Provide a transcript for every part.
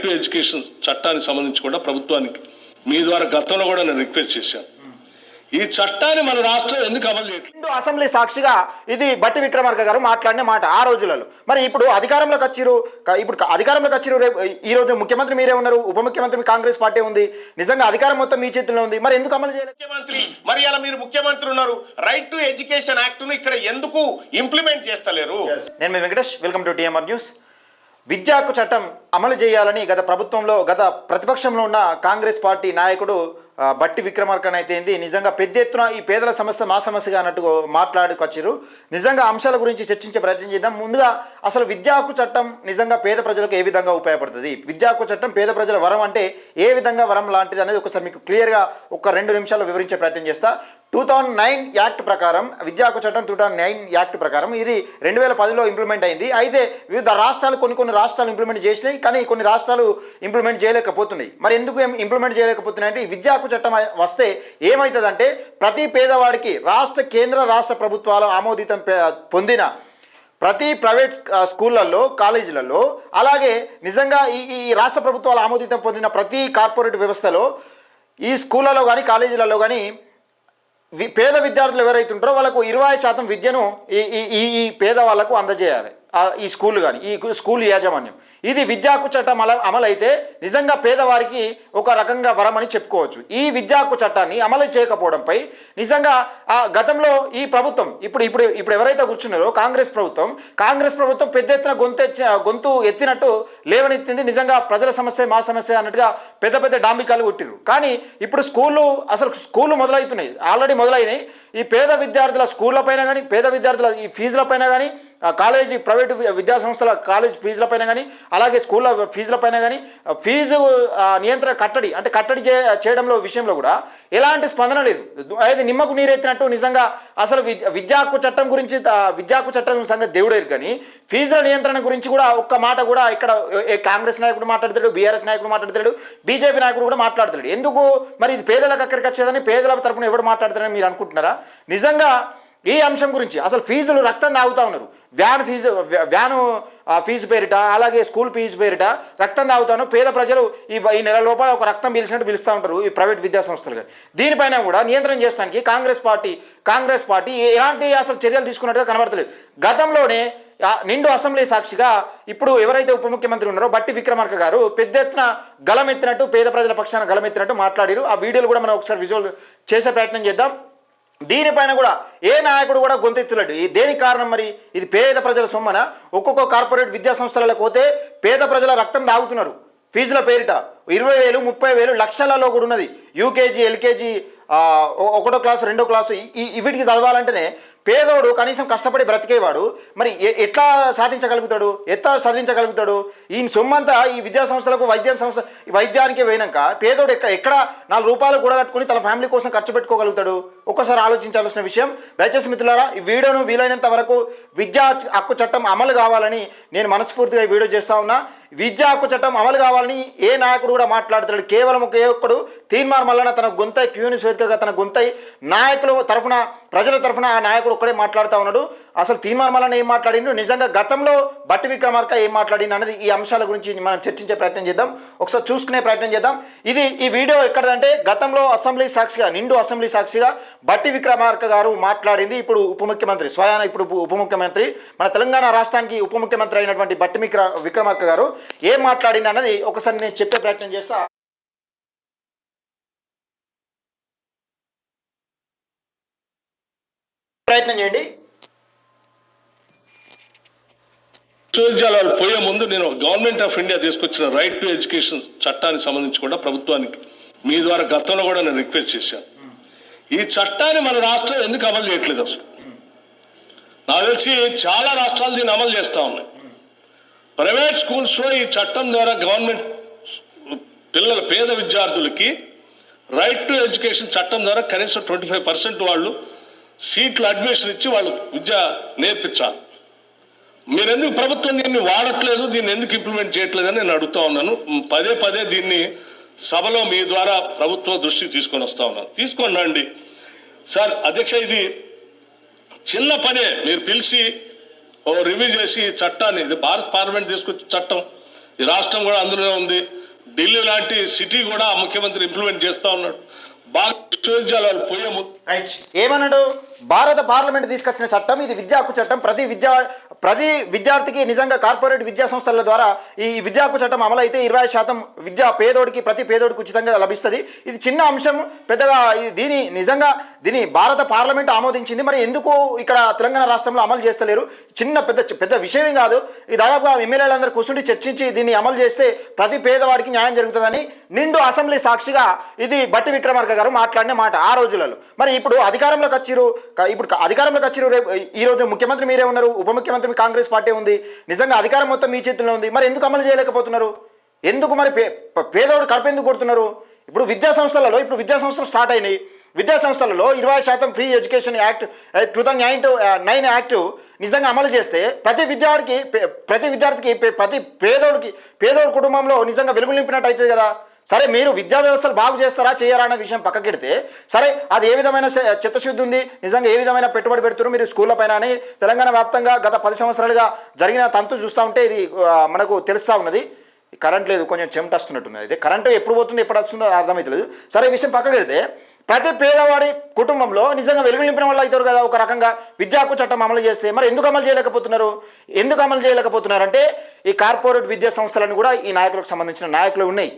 To education చట్టానికి సంబంధించి కూడా ప్రభుత్వానికి మీ ద్వారా గతంలో కూడా నేను రిక్వెస్ట్ చేశాను. ఈ చట్టాన్ని మన రాష్ట్రం ఎందుకు అమలు చేయట్లేదు? అసెంబ్లీ సాక్షిగా ఇది బట్టి విక్రమార్క గారు మాట్లాడిన మాట ఆ రోజులలో. మరి ఇప్పుడు అధికారంలోకి వచ్చిరు రేపు ఈ రోజు ముఖ్యమంత్రి మీరే ఉన్నారు, ఉప ముఖ్యమంత్రి కాంగ్రెస్ పార్టీ ఉంది, నిజంగా అధికారం మొత్తం మీ చేతిలో ఉంది, మరి ఎందుకు అమలు చేయలేదు? ముఖ్యమంత్రి మరి అలా మీరు ముఖ్యమంత్రి ఉన్నారు, రైట్ టు ఎడ్యుకేషన్ యాక్ట్ ను ఇక్కడ ఎందుకు ఇంప్లిమెంట్ చేస్తలేరు? నేను మీ Venkatesh, welcome to TMR news. విద్యా హక్కు చట్టం అమలు చేయాలని గత ప్రతిపక్షంలో ఉన్న కాంగ్రెస్ పార్టీ నాయకుడు బట్టి విక్రమార్కన్ అయితే నిజంగా పెద్ద ఎత్తున ఈ పేదల సమస్య మా సమస్యగా అన్నట్టుగా మాట్లాడుకొచ్చారు. నిజంగా అంశాల గురించి చర్చించే ప్రయత్నం చేద్దాం. ముందుగా అసలు విద్యా హక్కు చట్టం నిజంగా పేద ప్రజలకు ఏ విధంగా ఉపయోగపడుతుంది, విద్యా హక్కు చట్టం పేద ప్రజల వరం అంటే ఏ విధంగా వరం లాంటిది అనేది ఒకసారి మీకు క్లియర్గా ఒక 2 నిమిషాల్లో వివరించే ప్రయత్నం చేస్తా. 2009 యాక్ట్ ప్రకారం, విద్యా హక్కు చట్టం 2009 యాక్ట్ ప్రకారం ఇది 2010లో ఇంప్లిమెంట్ అయింది. అయితే వివిధ రాష్ట్రాలు కొన్ని రాష్ట్రాలు ఇంప్లిమెంట్ చేసినాయి, కానీ కొన్ని రాష్ట్రాలు ఇంప్లిమెంట్ చేయలేకపోతున్నాయి. మరి ఎందుకు ఇంప్లిమెంట్ చేయలేకపోతున్నాయి అంటే, ఈ విద్యా హక్కు చట్టం వస్తే ఏమవుతుందంటే ప్రతి పేదవాడికి కేంద్ర రాష్ట్ర ప్రభుత్వాలు ఆమోదితం పొందిన ప్రతి ప్రైవేట్ స్కూళ్ళల్లో, కాలేజీలలో, అలాగే నిజంగా ఈ రాష్ట్ర ప్రభుత్వాలు ఆమోదితం పొందిన ప్రతి కార్పొరేట్ వ్యవస్థలో, ఈ స్కూళ్ళలో కానీ కాలేజీలలో కానీ పేద విద్యార్థులు ఎవరైతే ఉంటారో వాళ్ళకు 20% విద్యను ఈ పేద వాళ్ళకు అందజేయాలి ఈ స్కూల్ కానీ ఈ స్కూల్ యాజమాన్యం. ఇది విద్యా హక్కు చట్టం అమలైతే నిజంగా పేదవారికి ఒక రకంగా వరమని చెప్పుకోవచ్చు. ఈ విద్యా హక్కు చట్టాన్ని అమలు చేయకపోవడంపై నిజంగా గతంలో ఈ ప్రభుత్వం ఇప్పుడు ఎవరైతే కూర్చున్నారో కాంగ్రెస్ ప్రభుత్వం పెద్ద ఎత్తున గొంతు ఎత్తినట్టు లేవనెత్తింది. నిజంగా ప్రజల సమస్య మా సమస్య అన్నట్టుగా పెద్ద డాంబికాలు కొట్టిరు. కానీ ఇప్పుడు స్కూళ్ళు మొదలవుతున్నాయి, ఆల్రెడీ మొదలైనాయి. ఈ పేద విద్యార్థుల స్కూళ్ళ పైన కానీ, పేద విద్యార్థుల ఈ ఫీజుల పైన కానీ, కాలేజీ ప్రైవేటు విద్యా సంస్థల కాలేజ్ ఫీజుల పైన కానీ, అలాగే స్కూళ్ళ ఫీజుల పైన కానీ, ఫీజు నియంత్రణ కట్టడి చేయడంలో విషయంలో కూడా ఎలాంటి స్పందన లేదు. అది నిమ్మకు నీరెత్తినట్టు నిజంగా అసలు విద్యా హక్కు చట్టం గురించి, విద్యా హక్కు చట్టం సంగతి దేవుడేరు, కానీ ఫీజుల నియంత్రణ గురించి కూడా ఒక్క మాట కూడా ఇక్కడ కాంగ్రెస్ నాయకుడు మాట్లాడతాడు, బీఆర్ఎస్ నాయకుడు మాట్లాడతాడు, బీజేపీ నాయకుడు కూడా మాట్లాడతాడు. ఎందుకు మరి ఇది పేదలకు అక్కడికి వచ్చేదని పేదల తరపున ఎవరు మాట్లాడతారని మీరు అనుకుంటున్నారా? నిజంగా ఈ అంశం గురించి అసలు ఫీజులు రక్తం తాగుతూ ఉన్నారు. వ్యాను ఫీజు పేరిట, అలాగే స్కూల్ ఫీజు పేరిట రక్తం తాగుతాను పేద ప్రజలు ఈ నెల లోపల ఒక రక్తం పీల్చినట్టు పిలుస్తూ ఉంటారు ఈ ప్రైవేట్ విద్యా సంస్థలు. కానీ దీనిపైన కూడా నియంత్రణ చేయడానికి కాంగ్రెస్ పార్టీ ఎలాంటి అసలు చర్యలు తీసుకున్నట్టుగా కనబడతలేదు. గతంలోనే నిండు అసెంబ్లీ సాక్షిగా ఇప్పుడు ఎవరైతే ఉప ముఖ్యమంత్రి ఉన్నారో బట్టి విక్రమార్క గారు పెద్ద ఎత్తున గలమెత్తినట్టు, పేద ప్రజల పక్షాన గలమెత్తినట్టు మాట్లాడారు. ఆ వీడియోలు కూడా మనం ఒకసారి విజువల్ చేసే ప్రయత్నం చేద్దాం. దీనిపైన కూడా ఏ నాయకుడు కూడా గొంతెత్తులేడు. దేనికి కారణం? మరి ఇది పేద ప్రజల సొమ్మన. ఒక్కొక్క కార్పొరేట్ విద్యా సంస్థలకు పోతే పేద ప్రజల రక్తం తాగుతున్నారు ఫీజుల పేరిట. 20,000, 30,000, లక్షలలో కూడా ఉన్నది. యూకేజీ, ఎల్కేజీ, 1వ క్లాసు, 2వ క్లాసు వీటికి చదవాలంటేనే పేదోడు కనీసం కష్టపడి బ్రతికేవాడు మరి ఎట్లా చదివించగలుగుతాడు? ఈయన సొమ్మంతా ఈ విద్యా సంస్థలకు వైద్యానికి పోయినాక పేదోడు ఎక్కడ 4 రూపాయలు కూడగట్టుకుని తన ఫ్యామిలీ కోసం ఖర్చు పెట్టుకోగలుగుతాడు? ఒక్కసారి ఆలోచించాల్సిన విషయం. దయచేసి మిత్రులారా, ఈ వీడియోను వీలైనంత వరకు విద్యా హక్కు చట్టం అమలు కావాలని నేను మనస్ఫూర్తిగా ఈ వీడియో చేస్తా ఉన్నా. విద్యా హక్కు చట్టం అమలు కావాలని ఏ నాయకుడు కూడా మాట్లాడుతాడు. కేవలం ఒక్కడు తీన్మార్ మల్లన్న తన గొంతై క్యూనిస్ వేదికగా తన గొంతై నాయకుల తరఫున, ప్రజల తరఫున ఆ నాయకుడు ఒక్కడే మాట్లాడుతూ ఉన్నాడు. అసలు తీన్మార్ మల్లన్న ఏం మాట్లాడిండు, నిజంగా గతంలో బట్టి విక్రమార్క ఏం మాట్లాడిండు అన్నది ఈ అంశాల గురించి మనం చర్చించే ప్రయత్నం చేద్దాం, ఒకసారి చూసుకునే ప్రయత్నం చేద్దాం. ఈ వీడియో ఎక్కడదంటే గతంలో నిండు అసెంబ్లీ సాక్షిగా బట్టి విక్రమార్క గారు మాట్లాడింది. ఇప్పుడు ఉప ముఖ్యమంత్రి మన తెలంగాణ రాష్ట్రానికి ఉప ముఖ్యమంత్రి అయినటువంటి బట్టి విక్రమార్క గారు ఏం మాట్లాడింది అన్నది ఒకసారి నేను చెప్పే ప్రయత్నం చేస్తా. ప్రయత్నం చేయండి. విశ్వవిద్యాలయాలు పోయే ముందు నేను గవర్నమెంట్ ఆఫ్ ఇండియా తీసుకొచ్చిన రైట్ టు ఎడ్యుకేషన్ చట్టానికి సంబంధించి కూడా ప్రభుత్వానికి మీ ద్వారా గతంలో కూడా నేను రిక్వెస్ట్ చేశాను. ఈ చట్టాన్ని మన రాష్ట్రం ఎందుకు అమలు చేయట్లేదు? అసలు నాకు తెలిసి చాలా రాష్ట్రాలు దీన్ని అమలు చేస్తూ ఉన్నాయి. ప్రైవేట్ స్కూల్స్లో ఈ చట్టం ద్వారా గవర్నమెంట్ పేద విద్యార్థులకి రైట్ టు ఎడ్యుకేషన్ చట్టం ద్వారా కనీసం 25% వాళ్ళు సీట్లు అడ్మిషన్ ఇచ్చి వాళ్ళు విద్య నేర్పించాలి. మీరెందుకు ప్రభుత్వం దీన్ని వాడట్లేదు, దీన్ని ఎందుకు ఇంప్లిమెంట్ చేయట్లేదని నేను అడుగుతా ఉన్నాను. పదే దీన్ని సభలో మీ ద్వారా ప్రభుత్వం దృష్టికి తీసుకొని వస్తూ ఉన్నాను. తీసుకొని రండి సార్. అధ్యక్ష, ఇది చిన్న పనే. మీరు పిలిచి రివ్యూ చేసి చట్టాన్ని, ఇది భారత పార్లమెంట్ తీసుకొచ్చే చట్టం, ఈ రాష్ట్రం కూడా అందులోనే ఉంది. ఢిల్లీ లాంటి సిటీ కూడా ముఖ్యమంత్రి ఇంప్లిమెంట్ చేస్తూ ఉన్నాడు. బాగా విశ్వవిద్యాలయాలు పోయే ముందు రైట్ ఏమన్నాడు? భారత పార్లమెంట్ తీసుకొచ్చిన చట్టం ఇది విద్యా హక్కు చట్టం. ప్రతి విద్యార్థికి నిజంగా కార్పొరేట్ విద్యా సంస్థల ద్వారా ఈ విద్యా హక్కు చట్టం అమలైతే 20% విద్యా ప్రతి పేదోడికి ఉచితంగా లభిస్తుంది. ఇది చిన్న అంశం, పెద్దగా దీని భారత పార్లమెంట్ ఆమోదించింది. మరి ఎందుకు ఇక్కడ తెలంగాణ రాష్ట్రంలో అమలు చేస్తలేరు? పెద్ద విషయం కాదు. ఈ దాదాపుగా ఎమ్మెల్యేలందరూ కూర్చుండి చర్చించి దీన్ని అమలు చేస్తే ప్రతి పేదవాడికి న్యాయం జరుగుతుందని నిండు అసెంబ్లీ సాక్షిగా ఇది బట్టి విక్రమార్క గారు మాట్లాడిన మాట ఆ రోజులలో. మరి ఇప్పుడు అధికారంలోకి వచ్చిరు రేపు ఈరోజు ముఖ్యమంత్రి మీరే ఉన్నారు, ఉప ముఖ్యమంత్రి కాంగ్రెస్ పార్టీ ఉంది. నిజంగా అధికారం మొత్తం మీ చేతుల్లో ఉంది. మరి ఎందుకు అమలు చేయలేకపోతున్నారు? ఎందుకు మరి పేదోడు కడుపు ఎందుకు కొడుతున్నారు? ఇప్పుడు విద్యా సంస్థలు స్టార్ట్ అయినాయి. విద్యా సంస్థలలో 20% ఫ్రీ ఎడ్యుకేషన్ యాక్ట్ 2009 యాక్ట్ నిజంగా అమలు చేస్తే ప్రతి విద్యార్థికి ప్రతి పేదోడి కుటుంబంలో నిజంగా వెలుగు నింపినట్టు అవుతుంది కదా. సరే మీరు విద్యా వ్యవస్థలు బాగు చేస్తారా చేయరా అనే విషయం పక్కకెడితే, సరే అది ఏ విధమైన చిత్తశుద్ధి ఉంది, నిజంగా ఏ విధమైన పెట్టుబడి పెడుతున్నారు మీరు స్కూళ్ళ పైన అని తెలంగాణ వ్యాప్తంగా గత 10 సంవత్సరాలుగా జరిగిన తంతు చూస్తూ ఉంటే ఇది మనకు తెలుస్తూ ఉన్నది. కరెంట్ లేదు, కొంచెం చెమట వస్తున్నట్టున్నది. అయితే కరెంటు ఎప్పుడు పోతుంది ఎప్పుడు వస్తుందో అర్థమవుతలేదు. సరే విషయం పక్కకెడితే ప్రతి పేదవాడి కుటుంబంలో నిజంగా వెలుగు నింపిన వాళ్ళు అవుతారు కదా ఒక రకంగా విద్యా హక్కు చట్టం అమలు చేస్తే. మరి ఎందుకు అమలు చేయలేకపోతున్నారు అంటే ఈ కార్పొరేట్ విద్యా సంస్థలను కూడా ఈ నాయకులకు సంబంధించిన నాయకులు ఉన్నాయి,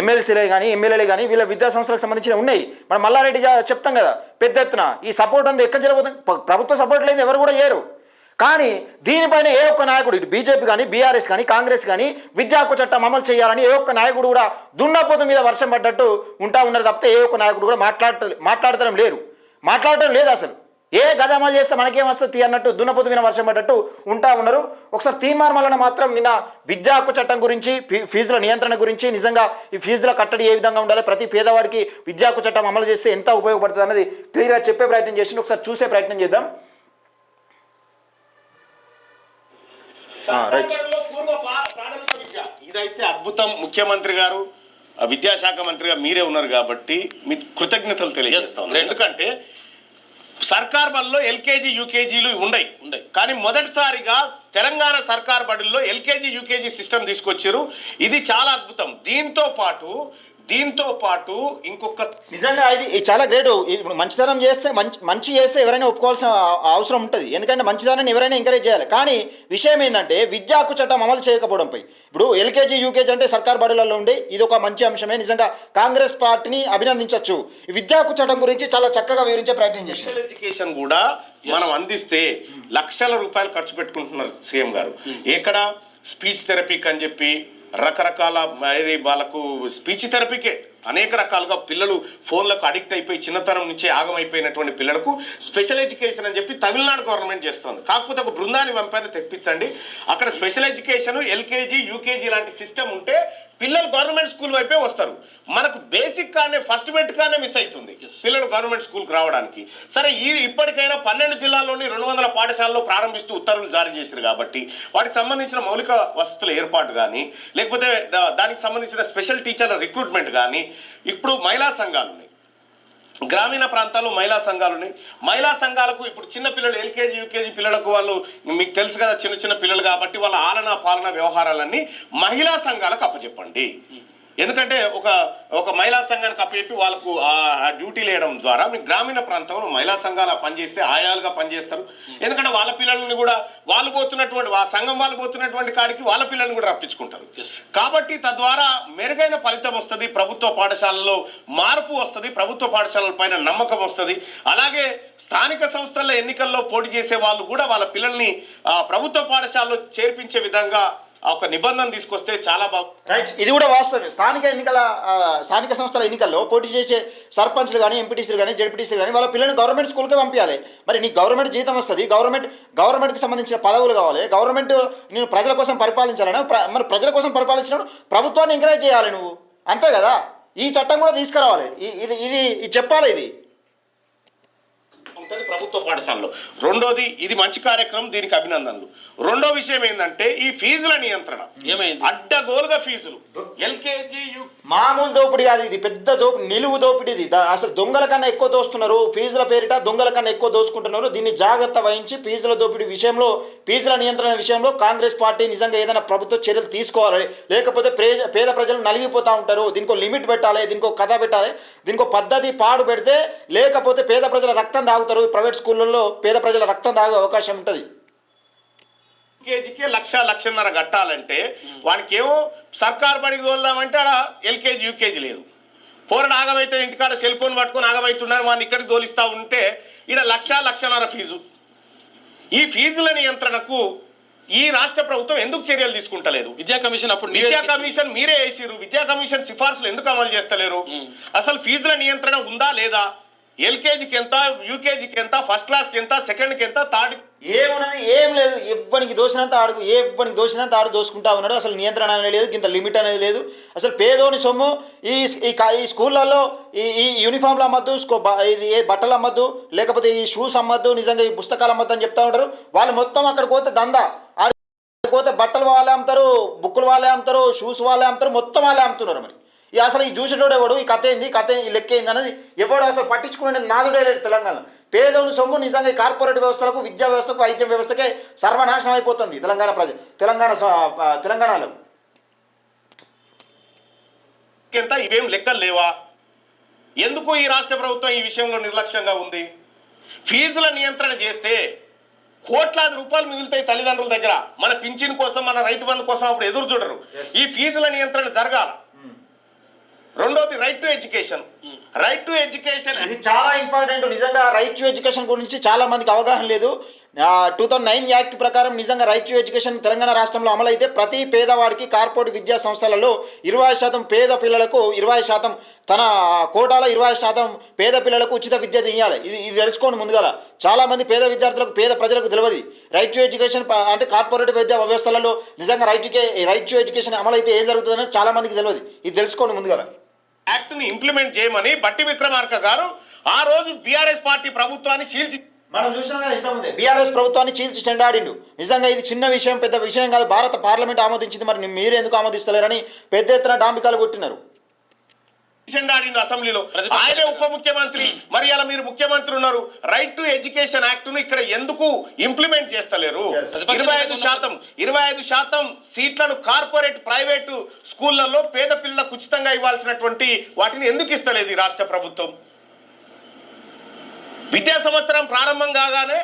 ఎమ్మెల్సీలే కానీ ఎమ్మెల్యేలే కానీ వీళ్ళ విద్యా సంస్థలకు సంబంధించిన ఉన్నాయి. మనం మల్లారెడ్డి చెప్తాం కదా, పెద్ద ఎత్తున ఈ సపోర్ట్ అంతా ఎక్కడ జరగబోతుంది? ప్రభుత్వ సపోర్ట్ లేదు, ఎవరు కూడా చేయరు. కానీ దీనిపైన ఏ ఒక్క నాయకుడు, ఇటు బీజేపీ కానీ బీఆర్ఎస్ కానీ కాంగ్రెస్ కానీ విద్యా హక్కు చట్టం అమలు చేయాలని ఏ ఒక్క నాయకుడు కూడా దున్నపోతు మీద వర్షం పడ్డట్టు ఉన్నారు తప్పితే ఏ ఒక్క నాయకుడు కూడా మాట్లాడటం లేదు అసలు. ఏ గద అమలు చేస్తే మనకేం వస్తుంది అన్నట్టు దున్నపోతు మీద వర్షం పడ్డట్టు ఉన్నారు. ఒకసారి తీర్మానం వలన మాత్రం నిన్న విద్యా హక్కు చట్టం గురించి, ఫీజుల నియంత్రణ గురించి, నిజంగా ఈ ఫీజుల కట్టడి ఏ విధంగా ఉండాలి, ప్రతి పేదవాడికి విద్యా హక్కు చట్టం అమలు చేస్తే ఎంత ఉపయోగపడుతుంది అన్నది క్లియర్గా చెప్పే ప్రయత్నం చేసి ఒకసారి చూసే ప్రయత్నం చేద్దాం. ఇదైతే అద్భుతం. ముఖ్యమంత్రి గారు విద్యాశాఖ మంత్రిగా మీరే ఉన్నారు కాబట్టి మీకు కృతజ్ఞతలు తెలియజేస్తాం. ఎందుకంటే సర్కార్ బడుల్లో ఎల్కేజీ యూకేజీలు ఉన్నాయి, కానీ మొదటిసారిగా తెలంగాణ సర్కార్ బడుల్లో ఎల్కేజీ యూకేజీ సిస్టమ్ తీసుకొచ్చారు. ఇది చాలా అద్భుతం. దీంతో పాటు ఇంకొక నిజంగా ఇది చాలా గ్రేట్. ఇప్పుడు మంచితనం చేస్తే మంచి చేస్తే ఎవరైనా ఒప్పుకోవాల్సిన అవసరం ఉంటుంది, ఎందుకంటే మంచితనాన్ని ఎవరైనా ఎంకరేజ్ చేయాలి. కానీ విషయం ఏంటంటే విద్యా హక్కు చట్టం అమలు చేయకపోవడంపై ఇప్పుడు ఎల్కేజీ యూకేజీ అంటే సర్కార్ బడులలో ఉండే ఇది ఒక మంచి అంశమే. నిజంగా కాంగ్రెస్ పార్టీని అభినందించవచ్చు. ఈ విద్యా హక్కు చట్టం గురించి చాలా చక్కగా వివరించే ప్రయత్నం చేశారు. ఎడ్యుకేషన్ కూడా మనం అందిస్తే లక్షల రూపాయలు ఖర్చు పెట్టుకుంటున్నారు సీఎం గారు. ఎక్కడ స్పీచ్ థెరపీకి అని చెప్పి రకరకాల వాళ్ళకు స్పీచ్ థెరపీకే అనేక రకాలుగా పిల్లలు ఫోన్లకు అడిక్ట్ అయిపోయి చిన్నతనం నుంచే ఆగమైపోయినటువంటి పిల్లలకు స్పెషల్ ఎడ్యుకేషన్ అని చెప్పి తమిళనాడు గవర్నమెంట్ చేస్తుంది. కాకపోతే ఒక బృందాన్ని పంపాన్ని తెప్పించండి, అక్కడ స్పెషల్ ఎడ్యుకేషన్ ఎల్కేజీ యూకేజీ లాంటి సిస్టమ్ ఉంటే పిల్లలు గవర్నమెంట్ స్కూల్ వైపే వస్తారు. మనకు బేసిక్ కానీ ఫస్ట్ బెడ్ కానీ మిస్ అవుతుంది పిల్లలు గవర్నమెంట్ స్కూల్కి రావడానికి. సరే ఇప్పటికైనా 12 జిల్లాల్లోని 200 పాఠశాలలో ప్రారంభిస్తూ ఉత్తర్వులు జారీ చేశారు కాబట్టి వాటికి సంబంధించిన మౌలిక వసతుల ఏర్పాటు కానీ, లేకపోతే దానికి సంబంధించిన స్పెషల్ టీచర్ల రిక్రూట్మెంట్ కానీ, ఇప్పుడు మహిళా సంఘాలు ఉన్నాయి, గ్రామీణ ప్రాంతాల్లో మహిళా సంఘాలు ఉన్నాయి. మహిళా సంఘాలకు ఇప్పుడు చిన్న పిల్లలు ఎల్కేజీ యూకేజీ పిల్లలకు వాళ్ళు మీకు తెలుసు కదా చిన్న పిల్లలు కాబట్టి వాళ్ళ ఆలనా పాలన వ్యవహారాలన్నీ మహిళా సంఘాలకు అప్పచెప్పండి. ఎందుకంటే ఒక మహిళా సంఘానికి అప్పచెప్పి వాళ్ళకు ఆ డ్యూటీలు వేయడం ద్వారా మీకు గ్రామీణ ప్రాంతంలో మహిళా సంఘాలు పనిచేస్తే ఆయాలుగా పనిచేస్తారు. ఎందుకంటే వాళ్ళ పిల్లల్ని కూడా వాళ్ళు పోతున్నటువంటి ఆ సంఘం వాళ్ళు పోతున్నటువంటి కాడికి వాళ్ళ పిల్లల్ని కూడా రప్పించుకుంటారు. కాబట్టి తద్వారా మెరుగైన ఫలితం వస్తుంది, ప్రభుత్వ పాఠశాలలో మార్పు వస్తుంది, ప్రభుత్వ పాఠశాలల పైన నమ్మకం వస్తుంది. అలాగే స్థానిక సంస్థల ఎన్నికల్లో పోటీ చేసే వాళ్ళు కూడా వాళ్ళ పిల్లల్ని ప్రభుత్వ పాఠశాలలో చేర్పించే విధంగా ఒక నిబంధన తీసుకొస్తే చాలా రైట్. ఇది కూడా వాస్తవమే. స్థానిక సంస్థల ఎన్నికల్లో పోటీ చేసే సర్పంచ్లు కానీ ఎంపీటీసీలు కానీ జెడ్పీటీసీలు కానీ వాళ్ళ పిల్లల్ని గవర్నమెంట్ స్కూల్కే పంపించాలి. మరి నీకు గవర్నమెంట్ జీతం వస్తుంది, గవర్నమెంట్కి సంబంధించిన పదవులు కావాలి, గవర్నమెంట్ నేను ప్రజల కోసం పరిపాలించాలని, మరి ప్రజల కోసం పరిపాలించినప్పుడు ప్రభుత్వాన్ని ఎంకరేజ్ చేయాలి నువ్వు, అంతే కదా. ఈ చట్టం కూడా తీసుకురావాలి, ఇది చెప్పాలి. ఇది ఉంటుంది ప్రభుత్వ పాఠశాలలో. రెండోది ఇది మంచి కార్యక్రమం, దీనికి అభినందనలు. రెండో విషయం ఏంటంటే ఈ ఫీజుల నియంత్రణ. ఏమైంది? అడ్డగోలుగా ఫీజులు ఎల్కేజీ మామూలు దోపిడీ కాదు ఇది, పెద్ద దోపిడీ, నిలువు దోపిడీ ఇది. అసలు దొంగల కన్నా ఎక్కువ దోస్తున్నారు, ఫీజుల పేరిట దొంగల కన్నా ఎక్కువ దోసుకుంటున్నారు. దీన్ని జాగ్రత్త వహించి ఫీజుల దోపిడీ విషయంలో, ఫీజుల నియంత్రణ విషయంలో కాంగ్రెస్ పార్టీ నిజంగా ఏదైనా ప్రభుత్వ చర్యలు తీసుకోవాలి. లేకపోతే పేద ప్రజలు నలిగిపోతూ ఉంటారు. దీనికి లలిమిట్ పెట్టాలి, దీనికి కథ పెట్టాలి, దీనికి పద్ధతి పాడు పెడితే లేకపోతే పేద ప్రజల రక్తం తాగుతారు. ప్రైవేట్ స్కూళ్ళల్లో పేద ప్రజల రక్తం తాగే అవకాశం ఉంటుంది. కేజీకే లక్షన్నర కట్టాలంటే వానికి ఏమో సర్కారు బడికి తోలుదామంటే ఆడ ఎల్కేజీ యూకేజీ లేదు. పోరడు ఆగమైతే ఇంటికాడ సెల్ ఫోన్ పట్టుకొని ఆగమవుతున్నారు, వాడిని ఇక్కడికి తోలిస్తూ ఉంటే ఈడ లక్షన్నర ఫీజు. ఈ ఫీజుల నియంత్రణకు ఈ రాష్ట్ర ప్రభుత్వం ఎందుకు చర్యలు తీసుకుంటలేదు? విద్యా కమిషన్ అప్పుడు విద్యా కమిషన్ మీరే వేసిరు, విద్యా కమిషన్ సిఫార్సులు ఎందుకు అమలు చేస్తలేరు? అసలు ఫీజుల నియంత్రణ ఉందా లేదా? ఎల్కేజీకి ఎంత, యూకేజీకి ఎంత, ఫస్ట్ క్లాస్కి ఎంత, సెకండ్కి ఎంత, థర్డ్ ఏమున్నది? ఏం లేదు. ఎవ్వనికి దోసినంత ఆడు, ఎవ్వనికి దోసినంత ఆడు దోసుకుంటా ఉన్నాడు. అసలు నియంత్రణ అనేది లేదు, ఇంత లిమిట్ అనేది లేదు. అసలు పేదోని సొమ్ము ఈ స్కూళ్ళల్లో ఈ యూనిఫామ్లు అమ్మద్దు, ఇది ఏ బట్టలు అమ్మద్దు, లేకపోతే ఈ షూస్ అమ్మద్దు, నిజంగా ఈ పుస్తకాలు అమ్మద్దు అని చెప్తా ఉంటారు. వాళ్ళు మొత్తం అక్కడికి పోతే దందా, పోతే బట్టలు వాళ్ళే అమ్ముతారు, బుక్కులు వాళ్ళే అమ్ముతారు, షూస్ వాళ్ళే అమ్ముతారు, మొత్తం వాళ్ళే అమ్ముతున్నారు. మరి అసలు ఈ చూసేటోడు ఎవడు, ఈ కథ ఏంది, ఈ లెక్క ఏంది అనేది ఎవడు అసలు పట్టించుకునే నాదుడే లేదు తెలంగాణ. పేదోని సొమ్ము నిజంగా ఈ కార్పొరేట్ వ్యవస్థలకు, విద్యా వ్యవస్థకు, వైద్య వ్యవస్థకే సర్వనాశనం అయిపోతుంది తెలంగాణలో. ఎంత ఇవేం లెక్కలు లేవా? ఎందుకు ఈ రాష్ట్ర ప్రభుత్వం ఈ విషయంలో నిర్లక్ష్యంగా ఉంది? ఫీజుల నియంత్రణ చేస్తే కోట్లాది రూపాయలు మిగులుతాయి తల్లిదండ్రుల దగ్గర. మన పింఛన్ కోసం, మన రైతు బంధు కోసం అప్పుడు ఎదురు చూడరు. ఈ ఫీజుల నియంత్రణ జరగాల. రెండోది right to education. Right to education ఇది చాలా ఇంపార్టెంట్. నిజంగా రైట్ టు ఎడ్యుకేషన్ గురించి చాలా మందికి అవగాహన లేదు. 2009 యాక్ట్ ప్రకారం నిజంగా రైట్ టు ఎడ్యుకేషన్ తెలంగాణ రాష్ట్రంలో అమలైతే ప్రతి పేదవాడికి కార్పొరేట్ విద్యా సంస్థలలో 20% పేద పిల్లలకు 20% తన కోటాలో 20% పేద పిల్లలకు ఉచిత విద్య ఇవ్వాలి. ఇది తెలుసుకోండి ముందుగా. చాలామంది పేద విద్యార్థులకు, పేద ప్రజలకు తెలియదు. రైట్ టు ఎడ్యుకేషన్ అంటే కార్పొరేట్ విద్యా వ్యవస్థలలో నిజంగా రైట్ టు ఎడ్యుకేషన్ అమలైతే ఏం జరుగుతుందని చాలామందికి తెలియదు. ఇది తెలుసుకోండి ముందుగా. యాక్ట్ని ఇంప్లిమెంట్ చేయమని బట్టి విక్రమార్క గారు ఆ రోజు బీఆర్ఎస్ పార్టీ ప్రభుత్వాన్ని చీల్చి, మనం చూసినాం కదా ఇంతకుముందే, బీఆర్ఎస్ ప్రభుత్వాన్ని చీల్చి చెండాడిండు. నిజంగా ఇది చిన్న విషయం, పెద్ద విషయం కాదు. భారత పార్లమెంట్ ఆమోదించింది, మరి మీరు ఎందుకు ఆమోదిస్తలేరని పెద్ద ఎత్తున డాంబికాలు కొట్టినారు. చెండాడిండు అసెంబ్లీలో. ఆయనే ఉప ముఖ్యమంత్రి, మరి అలా మీరు ముఖ్యమంత్రి ఉన్నారు. రైట్ టు ఎడ్యుకేషన్ యాక్ట్ ను ఇక్కడ ఎందుకు ఇంప్లిమెంట్ చేస్తలేరు? 25% సీట్లను కార్పొరేట్ ప్రైవేటు స్కూళ్లలో పేద పిల్లలకు ఉచితంగా ఇవ్వాల్సినటువంటి వాటిని ఎందుకు ఇస్తలేదు ఈ రాష్ట్ర ప్రభుత్వం? విద్యా సంవత్సరం ప్రారంభం కాగానే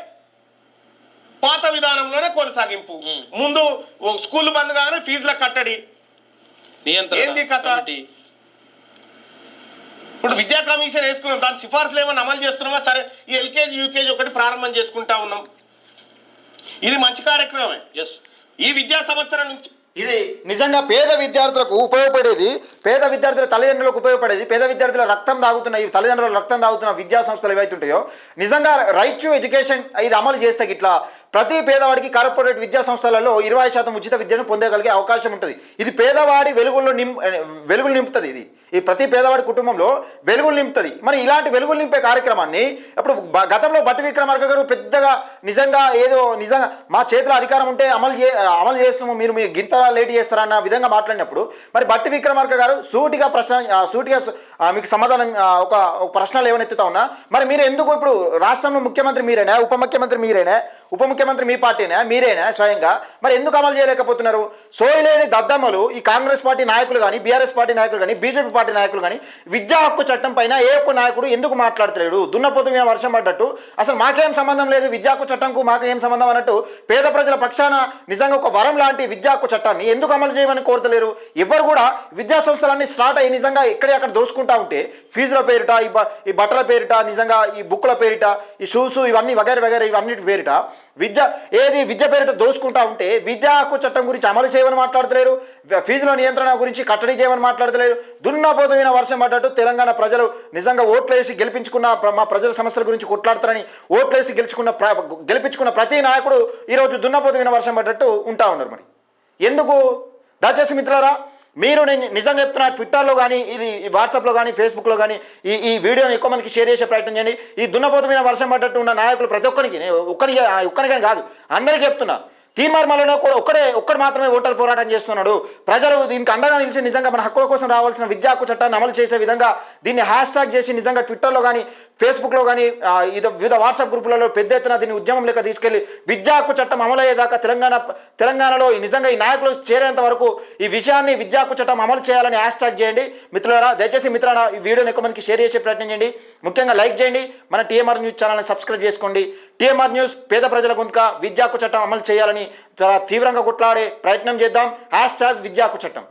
పాత విధానంలోనే కొనసాగింపు. ముందు స్కూల్ బంద్ కాగానే ఫీజుల కట్టడి. ఏంది కథ? ఇప్పుడు విద్యా కమిషన్ వేసుకున్నాం, దాని సిఫార్సులు ఏమైనా అమలు చేస్తున్నామా? సరే, ఈ ఎల్కేజీ యూకేజీ ఒకటి ప్రారంభం చేసుకుంటా ఉన్నాం. ఇది మంచి కార్యక్రమమే. ఈ విద్యా సంవత్సరం నుంచి ఇది నిజంగా పేద విద్యార్థులకు ఉపయోగపడేది, పేద విద్యార్థుల తల్లిదండ్రులకు ఉపయోగపడేది, పేద విద్యార్థుల రక్తం తాగుతున్న, ఈ తల్లిదండ్రుల రక్తం తాగుతున్న విద్యా సంస్థలు ఏవైతే ఉంటాయో నిజంగా రైట్ టు ఎడ్యుకేషన్ ఇది అమలు చేస్తే ఇట్లా ప్రతి పేదవాడికి కార్పొరేట్ విద్యా సంస్థలలో 20% ఉచిత విద్యను పొందగలిగే అవకాశం ఉంటుంది. ఇది పేదవాడి వెలుగులు నింపుతుంది. ఇది ఈ ప్రతి పేదవాడి కుటుంబంలో వెలుగులు నింపుతుంది. మరి ఇలాంటి వెలుగులు నింపే కార్యక్రమాన్ని ఇప్పుడు గతంలో బట్టి విక్రమార్క గారు పెద్దగా నిజంగా నిజంగా మా చేతిలో అధికారం ఉంటే అమలు చేస్తాము, మీరు గింత లేట్ చేస్తారన్న విధంగా మాట్లాడినప్పుడు మరి బట్టి విక్రమార్క గారు సూటిగా మీకు సమాధానం ఒక ప్రశ్నలు ఏమైనా ఉన్నా మరి మీరు ఎందుకు ఇప్పుడు రాష్ట్రంలో ముఖ్యమంత్రి మీరేనా, ఉప ముఖ్యమంత్రి మీ పార్టీనా, మీరేనా స్వయంగా, మరి ఎందుకు అమలు చేయలేకపోతున్నారు? సోయలేని దద్దమ్మలు ఈ కాంగ్రెస్ పార్టీ నాయకులు కానీ, బీఆర్ఎస్ పార్టీ నాయకులు కానీ, బీజేపీ పార్టీ నాయకులు కానీ విద్యా హక్కు చట్టం పైన ఏ ఒక్క నాయకుడు ఎందుకు మాట్లాడలేడు? దున్నపోతు మీద వర్షం పడ్డట్టు అసలు మాకేం సంబంధం లేదు విద్యా హక్కు చట్టంకు, మాకేం సంబంధం అన్నట్టు పేద ప్రజల పక్షాన నిజంగా ఒక వరం లాంటి విద్యా హక్కు చట్టాన్ని ఎందుకు అమలు చేయమని కోరతలేరు? ఎవరు కూడా విద్యా సంస్థలన్నీ స్టార్ట్ అయ్యి నిజంగా ఎక్కడెక్కడ దోసుకుంటా ఉంటే ఫీజుల పేరిట, ఈ బట్టల పేరిట, నిజంగా ఈ బుక్కుల పేరిట, ఈ షూస్ ఇవన్నీ వగైరా ఇవన్నిటి పేరిట విద్య పేరిట దోసుకుంటా ఉంటే విద్యా హక్కు చట్టం గురించి అమలు చేయమని మాట్లాడతలేరు, ఫీజుల నియంత్రణ గురించి కట్టడి చేయమని మాట్లాడతలేరు. దున్నపోతమైన వర్షం పడ్డట్టు తెలంగాణ ప్రజలు నిజంగా ఓట్లేసి గెలిపించుకున్న మా ప్రజల సమస్యల గురించి కొట్లాడతారని ఓట్లేసి గెలిపించుకున్న ప్రతి నాయకుడు ఈరోజు దున్నపోతమైన వర్షం పడ్డట్టు ఉంటా ఉన్నారు. మరి ఎందుకు? దయచేసి మిత్రులారా, మీరు నేను నిజంగా చెప్తున్నా, ట్విట్టర్లో కానీ ఇది వాట్సాప్లో కానీ ఫేస్బుక్లో కానీ ఈ వీడియోని ఎక్కువ మందికి షేర్ చేసే ప్రయత్నం చేయండి. ఈ దున్నపోతు మీద వర్షం పడ్డట్టు ఉన్న నాయకులు ప్రతి ఒక్కరికి, ఒక్కరికని కాదు అందరికీ చెప్తున్నా, తీర్మార్మలలో కూడా ఒక్కడు మాత్రమే ఓటర్ పోరాటం చేస్తున్నాడు. ప్రజలు దీనికి అండగా నిలిచి నిజంగా మన హక్కుల కోసం రావాల్సిన విద్యా హక్కు చట్టాన్ని అమలు చేసే విధంగా దీన్ని హ్యాష్ ట్యాగ్ చేసి నిజంగా ట్విట్టర్లో కానీ ఫేస్బుక్లో కానీ వివిధ వాట్సాప్ గ్రూపులలో పెద్ద ఎత్తున దీన్ని ఉద్యమం లెక్క తీసుకెళ్లి విద్యా హక్కు చట్టం అమలు అయ్యేదాకా తెలంగాణలో నిజంగా ఈ నాయకులు చేరేంత వరకు ఈ విషయాన్ని విద్యా హక్కు చట్టం అమలు చేయాలని హ్యాష్ ట్యాగ్ చేయండి. మిత్రులారా, దయచేసి మిత్రులారా ఈ వీడియోని ఎక్కువ మందికి షేర్ చేసే ప్రయత్నం చేయండి. ముఖ్యంగా లైక్ చేయండి. మన టీఎంఆర్ న్యూస్ ఛానల్ని సబ్స్క్రైబ్ చేసుకోండి. టీఎంఆర్ న్యూస్ పేద ప్రజల గొంతుక విద్యా హక్కు చట్టం అమలు చేయాలని చాలా తీవ్రంగా కొట్లాడే ప్రయత్నం చేద్దాం. హ్యాష్ ట్యాగ్ విద్యా హక్కు చట్టం.